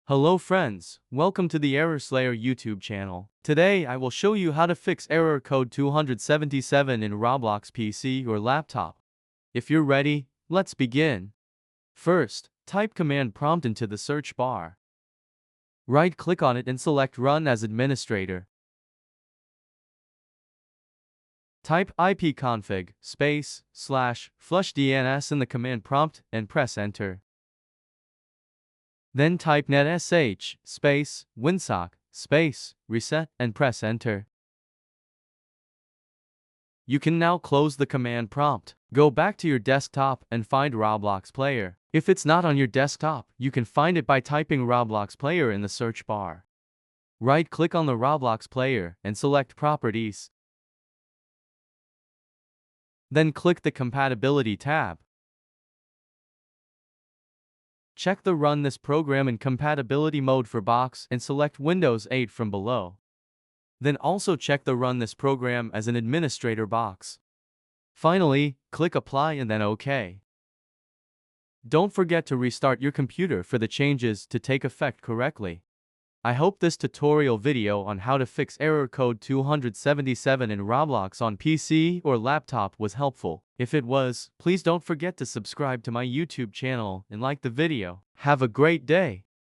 Hello friends, welcome to the Error Slayer YouTube channel. Today I will show you how to fix error code 277 in Roblox PC or laptop. If you're ready, let's begin. First, type command prompt into the search bar. Right-click on it and select Run as Administrator. Type ipconfig //flushdns in the command prompt and press Enter. Then type netsh winsock reset and press Enter. You can now close the command prompt. Go back to your desktop and find Roblox Player. If it's not on your desktop, you can find it by typing Roblox Player in the search bar. Right-click on the Roblox Player and select Properties. Then click the Compatibility tab. Check the Run this program in compatibility mode for box and select Windows 8 from below. Then also check the Run this program as an administrator box. Finally, click Apply and then OK. Don't forget to restart your computer for the changes to take effect correctly. I hope this tutorial video on how to fix error code 277 in Roblox on PC or laptop was helpful. If it was, please don't forget to subscribe to my YouTube channel and like the video. Have a great day!